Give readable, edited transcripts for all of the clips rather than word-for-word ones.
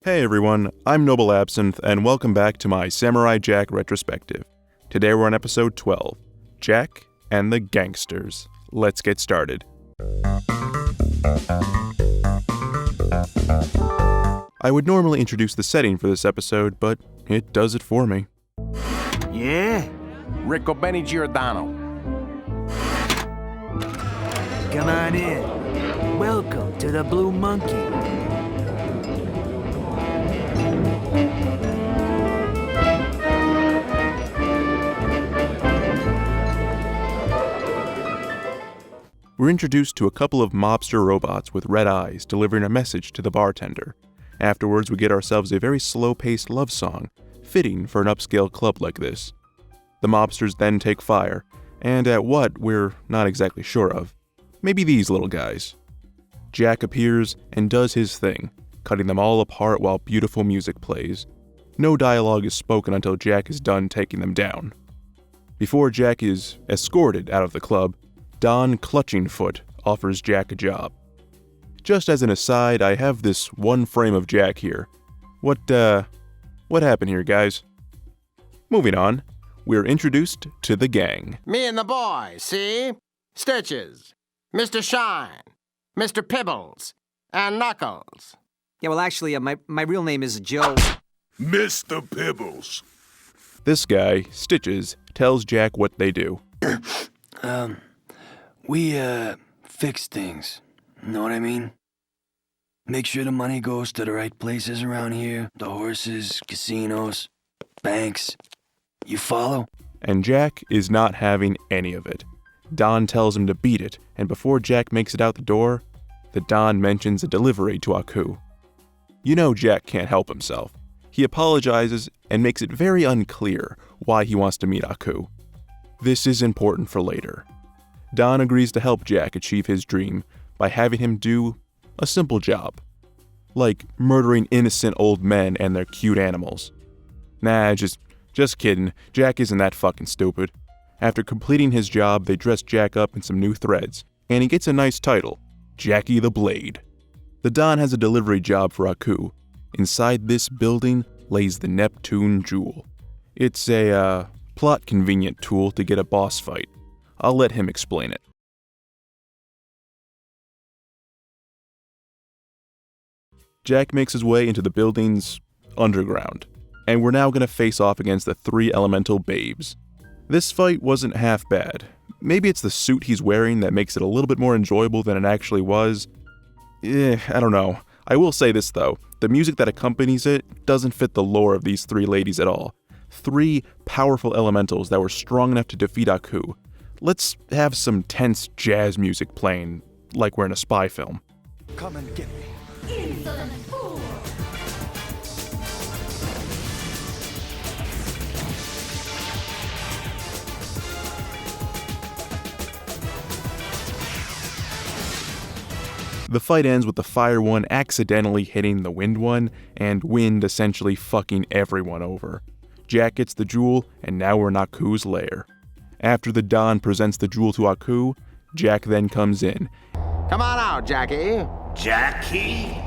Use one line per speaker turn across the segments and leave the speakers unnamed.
Hey everyone, I'm Noble Absinthe, and welcome back to my Samurai Jack Retrospective. Today we're on episode 12, Jack and the Gangsters. Let's get started. I would normally introduce the setting for this episode, but it does it for me.
Yeah? Ricco Benny Giordano.
Come on in. Welcome to the Blue Monkey.
We're introduced to a couple of mobster robots with red eyes delivering a message to the bartender. Afterwards, we get ourselves a very slow-paced love song, fitting for an upscale club like this. The mobsters then take fire, and at what, we're not exactly sure of. Maybe these little guys. Jack appears and does his thing, cutting them all apart while beautiful music plays. No dialogue is spoken until Jack is done taking them down. Before Jack is escorted out of the club, Don Clutchingfoot offers Jack a job. Just as an aside, I have this one frame of Jack here. What happened here, guys? Moving on, we're introduced to the gang.
Me and the boys, see? Stitches, Mr. Shine, Mr. Pibbles, and Knuckles.
Yeah, well, actually, my real name is Joe.
Mr. Pibbles.
This guy, Stitches, tells Jack what they do.
We fix things. Know what I mean? Make sure the money goes to the right places around here. The horses, casinos, banks. You follow?
And Jack is not having any of it. Don tells him to beat it, and before Jack makes it out the door, the Don mentions a delivery to Aku. You know Jack can't help himself. He apologizes and makes it very unclear why he wants to meet Aku. This is important for later. Don agrees to help Jack achieve his dream by having him do a simple job, like murdering innocent old men and their cute animals. Nah, just kidding. Jack isn't that fucking stupid. After completing his job, they dress Jack up in some new threads, and he gets a nice title, Jackie the Blade. The Don has a delivery job for Aku. Inside this building lays the Neptune Jewel. It's a plot-convenient tool to get a boss fight. I'll let him explain it. Jack makes his way into the building's underground, and we're now going to face off against the three elemental babes. This fight wasn't half bad. Maybe it's the suit he's wearing that makes it a little bit more enjoyable than it actually was. I don't know. I will say this though, the music that accompanies it doesn't fit the lore of these three ladies at all. Three powerful elementals that were strong enough to defeat Aku. Let's have some tense jazz music playing, like we're in a spy film.
Come and get me.
Insolent fool!
The fight ends with the fire one accidentally hitting the wind one, and wind essentially fucking everyone over. Jack gets the jewel, and now we're in Aku's lair. After the Don presents the jewel to Aku, Jack then comes in.
Come on out, Jackie.
Jackie?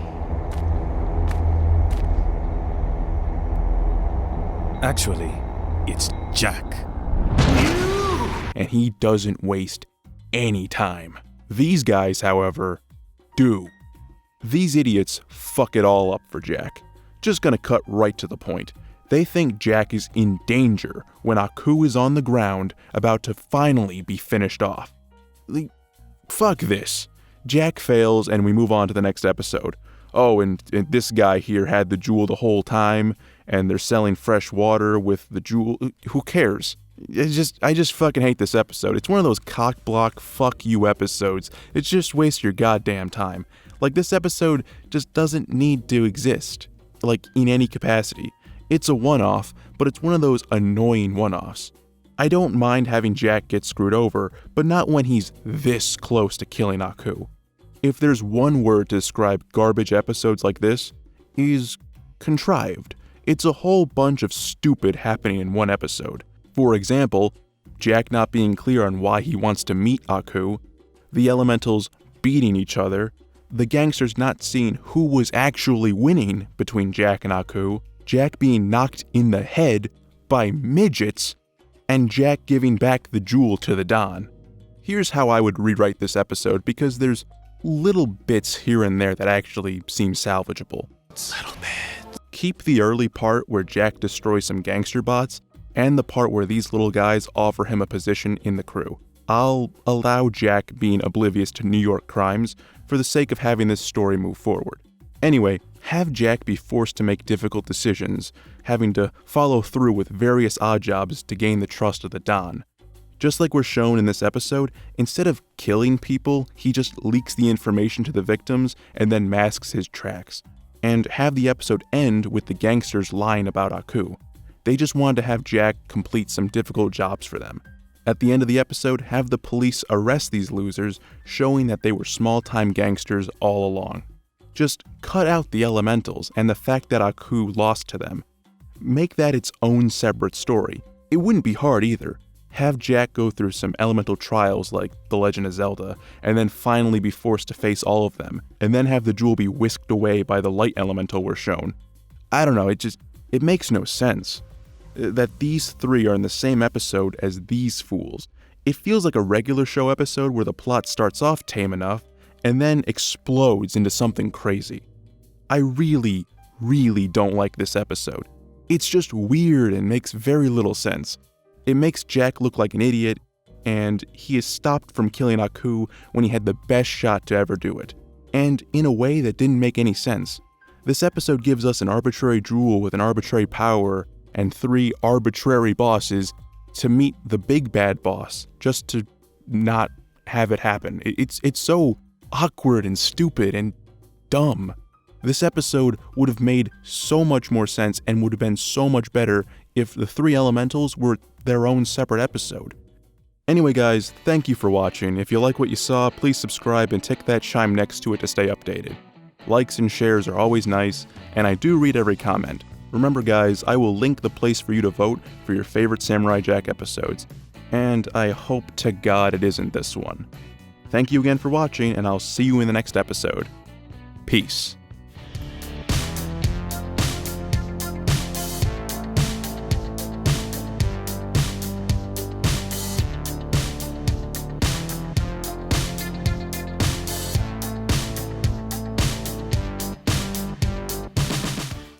Actually, it's Jack.
And he doesn't waste any time. These guys, however, do. These idiots fuck it all up for Jack. Just gonna cut right to the point. They think Jack is in danger when Aku is on the ground, about to finally be finished off. Fuck this. Jack fails and we move on to the next episode. Oh, and this guy here had the jewel the whole time, and they're selling fresh water with the jewel. Who cares? I just fucking hate this episode. It's one of those cock-block fuck you episodes. It just wastes your goddamn time. Like, this episode just doesn't need to exist, like, in any capacity. It's a one-off, but it's one of those annoying one-offs. I don't mind having Jack get screwed over, but not when he's this close to killing Aku. If there's one word to describe garbage episodes like this, is contrived. It's a whole bunch of stupid happening in one episode. For example, Jack not being clear on why he wants to meet Aku, the elementals beating each other, the gangsters not seeing who was actually winning between Jack and Aku, Jack being knocked in the head by midgets, and Jack giving back the jewel to the Don. Here's how I would rewrite this episode, because there's little bits here and there that actually seem salvageable. Keep the early part where Jack destroys some gangster bots, and the part where these little guys offer him a position in the crew. I'll allow Jack being oblivious to New York crimes for the sake of having this story move forward. Anyway, have Jack be forced to make difficult decisions, having to follow through with various odd jobs to gain the trust of the Don. Just like we're shown in this episode, instead of killing people, he just leaks the information to the victims and then masks his tracks. And have the episode end with the gangsters lying about Aku. They just wanted to have Jack complete some difficult jobs for them. At the end of the episode, have the police arrest these losers, showing that they were small-time gangsters all along. Just cut out the elementals and the fact that Aku lost to them. Make that its own separate story. It wouldn't be hard either. Have Jack go through some elemental trials like The Legend of Zelda, and then finally be forced to face all of them, and then have the jewel be whisked away by the light elemental we're shown. I don't know, it makes no sense. That these three are in the same episode as these fools. It feels like a regular show episode where the plot starts off tame enough, and then explodes into something crazy. I really, really don't like this episode. It's just weird and makes very little sense. It makes Jack look like an idiot, and he is stopped from killing Aku when he had the best shot to ever do it. And in a way that didn't make any sense. This episode gives us an arbitrary jewel with an arbitrary power and 3 arbitrary bosses to meet the big bad boss, just to not have it happen. It's so awkward and stupid and dumb. This episode would have made so much more sense and would have been so much better if the 3 elementals were their own separate episode. Anyway guys, thank you for watching. If you like what you saw, please subscribe and tick that chime next to it to stay updated. Likes and shares are always nice, and I do read every comment. Remember guys, I will link the place for you to vote for your favorite Samurai Jack episodes, and I hope to God it isn't this one. Thank you again for watching, and I'll see you in the next episode. Peace.